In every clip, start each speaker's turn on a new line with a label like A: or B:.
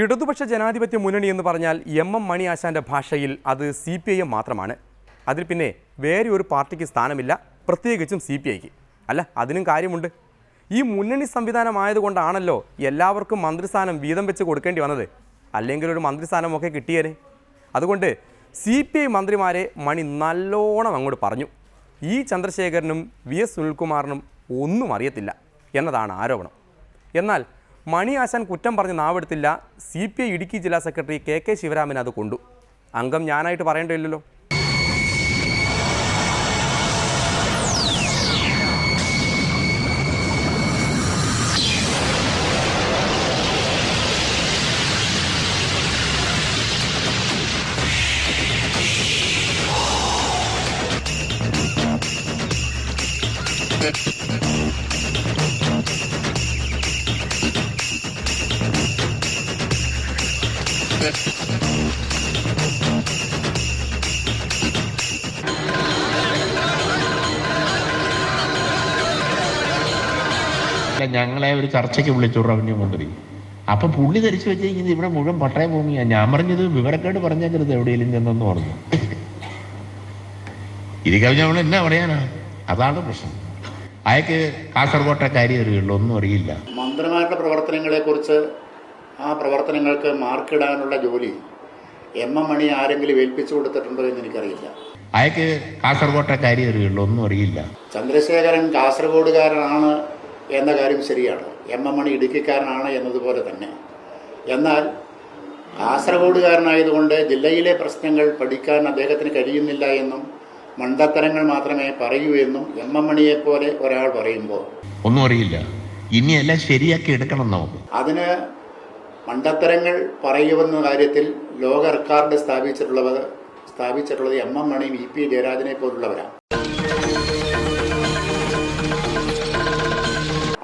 A: ഇടതുപക്ഷ ജനാധിപത്യ മുന്നണി എന്ന് പറഞ്ഞാൽ എം മണി ആശാന്റെ ഭാഷയിൽ അത് CPIM മാത്രമാണ്. അതിൽ പിന്നെ വേറെ ഒരു പാർട്ടിക്ക് സ്ഥാനമില്ല, പ്രത്യേകിച്ചും CPIക്ക്. അല്ല, അതിനും കാര്യമുണ്ട്. ഈ മുന്നണി സംവിധാനമായതുകൊണ്ടാണല്ലോ എല്ലാവർക്കും മന്ത്രിസ്ഥാനം വീതം വെച്ച് കൊടുക്കേണ്ടി വന്നത്. അല്ലെങ്കിൽ ഒരു മന്ത്രിസ്ഥാനമൊക്കെ കിട്ടിയേനെ. അതുകൊണ്ട് CPI മന്ത്രിമാരെ മണി നല്ലോണം അങ്ങോട്ട് പറഞ്ഞു. ഈ ചന്ദ്രശേഖരനും VS സുനിൽകുമാറിനും ഒന്നും അറിയത്തില്ല എന്നതാണ് ആരോപണം. എന്നാൽ മണി ആശാൻ കുറ്റം പറഞ്ഞ് നാവെടുത്തില്ല. CPI ഇടുക്കി ജില്ലാ സെക്രട്ടറി KK ശിവരാമൻ അത് കൊണ്ടു. അംഗം ഞാനായിട്ട് പറയേണ്ടതില്ലല്ലോ.
B: ഞങ്ങളെ ഒരു ചർച്ചയ്ക്ക് വിളിച്ചു റവന്യൂ മന്ത്രി. അപ്പൊ പുള്ളി ധരിച്ചു വെച്ചിരിക്കുന്നത് ഇവിടെ മുഴുവൻ പട്ടയ ഭൂമിയാ. ഞാൻ പറഞ്ഞത് വിവരക്കേട് പറഞ്ഞേക്കരുത് എവിടെയെങ്കിലും ചെന്നെന്ന് പറഞ്ഞു. ഇത് കഴിഞ്ഞ നമ്മൾ എന്നാ പറയാനാ? അതാണ് പ്രശ്നം. അയാൾക്ക് കാസർഗോട്ടെ കാര്യം അറിയുള്ളൂ, ഒന്നും അറിയില്ല.
C: മന്ത്രിമാരുടെ പ്രവർത്തനങ്ങളെ കുറിച്ച്, ആ പ്രവർത്തനങ്ങൾക്ക് മാർക്കിടാനുള്ള ജോലി മണി ആരെങ്കിലും ഏൽപ്പിച്ചു കൊടുത്തിട്ടുണ്ടോ എന്ന് എനിക്കറിയില്ല.
B: അയാൾക്ക് കാസർഗോട്ടെ കാര്യം അറിയുള്ളൂ, ഒന്നും അറിയില്ല.
C: ചന്ദ്രശേഖരൻ കാസർഗോഡുകാരനാണ് എന്ന കാര്യം ശരിയാണ്. മണി ഇടുക്കിക്കാരനാണ് എന്നതുപോലെ തന്നെ. എന്നാൽ കാസർഗോഡുകാരനായതുകൊണ്ട് ജില്ലയിലെ പ്രശ്നങ്ങൾ പഠിക്കാൻ അദ്ദേഹത്തിന് കഴിയുന്നില്ല എന്നും മണ്ടത്തരങ്ങൾ മാത്രമേ പറയൂ എന്നും മണിയെപ്പോലെ ഒരാൾ പറയുമ്പോൾ
B: ഒന്നും അറിയില്ല. ഇനി എല്ലാം ശരിയാക്കി എടുക്കണം നമുക്ക്.
C: അതിന് മണ്ടത്തരങ്ങൾ പറയുമെന്ന കാര്യത്തിൽ ലോക റെക്കോർഡ് സ്ഥാപിച്ചിട്ടുള്ളത് മണിയും EP ജയരാജനെ പോലുള്ളവരാണ്.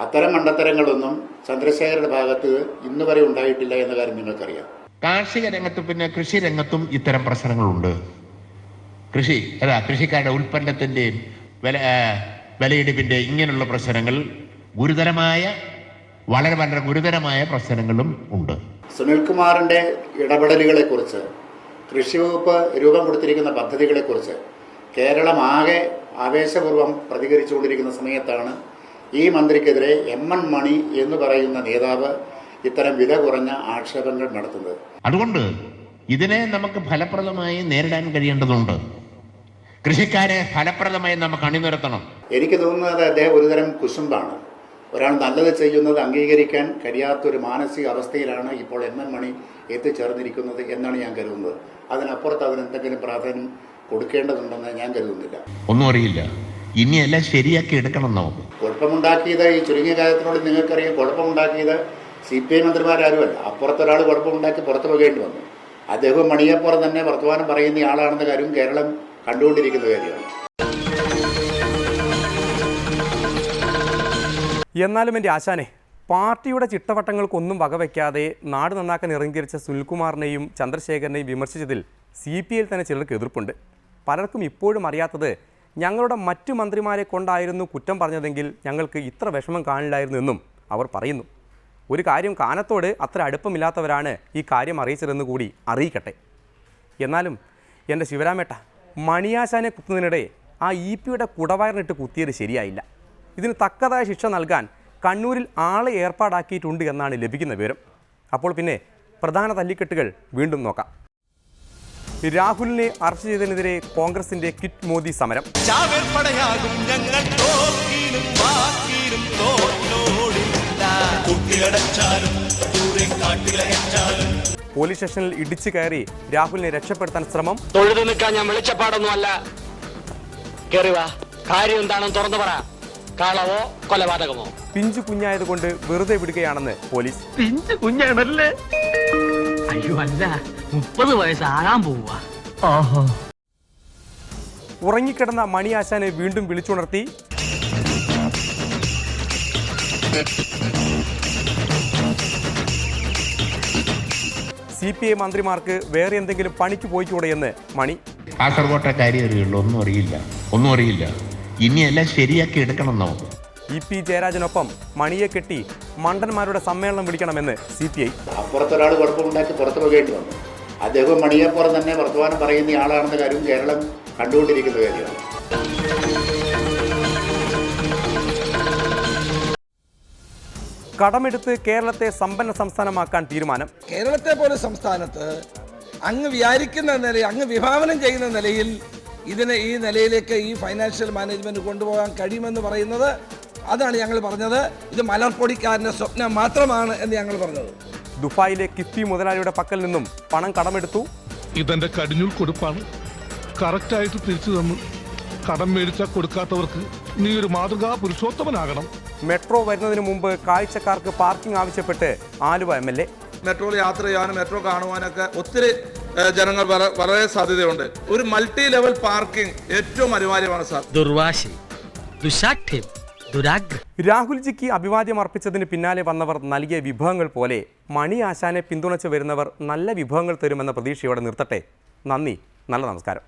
C: അത്തരം മണ്ടത്തരങ്ങളൊന്നും ചന്ദ്രശേഖരന്റെ ഭാഗത്ത് ഇന്ന് വരെ ഉണ്ടായിട്ടില്ല എന്ന കാര്യം നിങ്ങൾക്കറിയാം.
B: കാർഷിക രംഗത്തും പിന്നെ കൃഷി രംഗത്തും ഇത്തരം പ്രശ്നങ്ങളുണ്ട്. കൃഷിക്കാരുടെ ഉൽപ്പന്നത്തിന്റെയും വിലയിടിപ്പിന്റെ ഇങ്ങനെയുള്ള പ്രശ്നങ്ങൾ വളരെ വളരെ ഗുരുതരമായ പ്രശ്നങ്ങളും ഉണ്ട്.
C: സുനിൽകുമാറിന്റെ ഇടപെടലുകളെ കുറിച്ച്, കൃഷി വകുപ്പ് രൂപം കൊടുത്തിരിക്കുന്ന പദ്ധതികളെ കുറിച്ച് കേരളം ആകെ ആവേശപൂർവ്വം പ്രതികരിച്ചുകൊണ്ടിരിക്കുന്ന സമയത്താണ് ഈ മന്ത്രിക്കെതിരെ മണി എന്ന് പറയുന്ന നേതാവ് ഇത്തരം വില കുറഞ്ഞ ആക്ഷേപങ്ങൾ നടത്തുന്നത്.
B: അതുകൊണ്ട് ഇതിനെ നമുക്ക് ഫലപ്രദമായി നേരിടാൻ കഴിയേണ്ടതുണ്ട്. കൃഷിക്കാരെ ഫലപ്രദമായി നമുക്ക് അണിനിരത്തണം.
C: എനിക്ക് തോന്നുന്നത് അദ്ദേഹം ഒരുതരം കുശുമ്പാണ്. ഒരാൾ നല്ലത് ചെയ്യുന്നത് അംഗീകരിക്കാൻ കഴിയാത്തൊരു മാനസിക അവസ്ഥയിലാണ് ഇപ്പോൾ മണി എത്തിച്ചേർന്നിരിക്കുന്നത് എന്നാണ് ഞാൻ കരുതുന്നത്. അതിനപ്പുറത്ത് അതിനെന്തെങ്കിലും പ്രാധാന്യം കൊടുക്കേണ്ടതുണ്ടെന്ന് ഞാൻ കരുതുന്നില്ല.
B: ഒന്നും അറിയില്ല. ഇനി എല്ലാം ശരിയാക്കി എടുക്കണം നമുക്ക്.
C: കുഴപ്പമുണ്ടാക്കിയത് ഈ ചുരുങ്ങിയ കാലത്തിനുള്ളിൽ നിങ്ങൾക്കറിയാം. കുഴപ്പമുണ്ടാക്കിയത് CPI മന്ത്രിമാരാരുമല്ല. അപ്പുറത്തൊരാൾ കുഴപ്പമുണ്ടാക്കി പുറത്തു പോകേണ്ടി വന്നു. അദ്ദേഹം മണിയെപ്പോലെ തന്നെ വർത്തമാനം പറയുന്ന ആളാണെന്ന കാര്യം കേരളം കണ്ടുകൊണ്ടിരിക്കുന്ന കാര്യമാണ്.
A: എന്നാലും എൻ്റെ ആശാനെ, പാർട്ടിയുടെ ചിട്ടവട്ടങ്ങൾക്കൊന്നും വകവയ്ക്കാതെ നാട് നന്നാക്കാൻ ഇറങ്ങിത്തിരിച്ച സുനിൽകുമാറിനെയും ചന്ദ്രശേഖരനെയും വിമർശിച്ചതിൽ CPIയിൽ തന്നെ ചിലർക്ക് എതിർപ്പുണ്ട്. പലർക്കും ഇപ്പോഴും അറിയാത്തത് ഞങ്ങളുടെ മറ്റു മന്ത്രിമാരെ കൊണ്ടായിരുന്നു കുറ്റം പറഞ്ഞതെങ്കിൽ ഞങ്ങൾക്ക് ഇത്ര വിഷമം കാണില്ലായിരുന്നു എന്നും അവർ പറയുന്നു. ഒരു കാര്യം കാനത്തോട് അത്ര അടുപ്പമില്ലാത്തവരാണ് ഈ കാര്യം അറിയിച്ചതെന്ന് കൂടി അറിയിക്കട്ടെ. എന്നാലും എൻ്റെ ശിവരാമേട്ട, മണിയാശാനെ കുത്തുന്നതിനിടെ ആ EP കുടവയറിനിട്ട് കുത്തിയത് ശരിയായില്ല. ഇതിന് തക്കതായ ശിക്ഷ നൽകാൻ കണ്ണൂരിൽ ആളെ ഏർപ്പാടാക്കിയിട്ടുണ്ട് എന്നാണ് ലഭിക്കുന്ന വിവരം. അപ്പോൾ പിന്നെ പ്രധാന തല്ലിക്കെട്ടുകൾ വീണ്ടും നോക്കാം. രാഹുലിനെ അറസ്റ്റ് ചെയ്തതിനെതിരെ കോൺഗ്രസിന്റെ ക്വിറ്റ് മോദി സമരം. പോലീസ് സ്റ്റേഷനിൽ ഇടിച്ചു കയറി രാഹുലിനെ രക്ഷപ്പെടുത്താൻ ശ്രമം.
D: തൊഴുതു നിൽക്കാൻ ഞാൻ വെളിച്ചപ്പാടൊന്നും അല്ല. കാര്യം എന്താണെന്ന് തുറന്നു പറ. കളവോ കൊലപാതകമോ?
A: പിഞ്ചു കുഞ്ഞായതുകൊണ്ട് വെറുതെ വിടുകയാണെന്ന് പോലീസ്.
D: പിഞ്ചു കുഞ്ഞാണല്ലേ? അയ്യോ അല്ല, 30 വയസ്സാകാൻ പോവാ.
A: ഉറങ്ങിക്കിടന്ന മണിയാശാനെ വീണ്ടും വിളിച്ചുണർത്തി. CPI മന്ത്രിമാർക്ക് വേറെ എന്തെങ്കിലും പണിക്ക് പോയിക്കൂടെയെന്ന് മണി.
B: കാസർഗോട്ടെ കാര്യം അറിയുള്ളൂ, ഒന്നും അറിയില്ല. ഇനി എല്ലാം ശരിയാക്കി എടുക്കണം നമുക്ക്.
A: EP ജയരാജനൊപ്പം മണിയെ കെട്ടി മണ്ടന്മാരുടെ സമ്മേളനം വിളിക്കണമെന്ന് CPI.
C: അപ്പുറത്തൊരാൾ കുഴപ്പമുണ്ടാക്കി പുറത്തു പോകേണ്ടി വന്നു. അദ്ദേഹം മണിയെപ്പുറം തന്നെ വർത്തമാനം പറയുന്ന ആളാണെന്ന കാര്യം കേരളം കണ്ടുകൊണ്ടിരിക്കുന്ന കാര്യമാണ്.
A: കടമെടുത്ത് കേരളത്തെ സമ്പന്ന സംസ്ഥാനമാക്കാൻ തീരുമാനം.
E: കേരളത്തെ പോലെ സംസ്ഥാനത്ത് അങ്ങ് വിചാരിക്കുന്ന നിലയിൽ, അങ്ങ് വിഭാവനം ചെയ്യുന്ന നിലയിൽ ഈ നിലയിലേക്ക് ഈ ഫൈനാൻഷ്യൽ മാനേജ്മെൻറ്റ് കൊണ്ടുപോകാൻ കഴിയുമെന്ന് പറയുന്നത്, അതാണ് ഞങ്ങൾ പറഞ്ഞത്. ഇത് മലർപ്പൊടിക്കാരൻ്റെ സ്വപ്നം മാത്രമാണ് എന്ന് ഞങ്ങൾ പറഞ്ഞത്.
A: ദുബായിലെ കിഫ്ബി മുതലാളിയുടെ പക്കൽ നിന്നും പണം കടമെടുത്തു.
F: ഇതെന്റെ കടിഞ്ഞൂൽ കൊടുപ്പാണ്, കറക്റ്റായിട്ട് തിരിച്ചു തന്നു. കടം മേടിച്ചാൽ കൊടുക്കാത്തവർക്ക് നീ ഒരു മാതൃകാ പുരുഷോത്തമനാകണം.
A: മെട്രോ വരുന്നതിന് മുമ്പ് കാഴ്ചക്കാർക്ക് പാർക്കിംഗ് ആവശ്യപ്പെട്ട് ആലുവ MLA.
E: മെട്രോയിൽ യാത്ര ചെയ്യാനും മെട്രോ കാണുവാനൊക്കെ ഒത്തിരി ജനങ്ങൾ വളരെ സാധ്യതയുണ്ട്. ഒരു മൾട്ടി ലെവൽ പാർക്കിംഗ് ഏറ്റവും അനിവാര്യമാണ് സാർ.
D: ദുർവാശി, ദുശാഠ്യം, ദുരാഗ്രഹം.
A: രാഹുൽജിക്ക് അഭിവാദ്യം അർപ്പിച്ചതിന് പിന്നാലെ വന്നവർ നൽകിയ വിഭവങ്ങൾ പോലെ മണി ആശാനെ പിന്തുണച്ച് വരുന്നവർ നല്ല വിഭവങ്ങൾ തരുമെന്ന പ്രതീക്ഷയോടെ നിർത്തട്ടെ. നന്ദി, നല്ല നമസ്കാരം.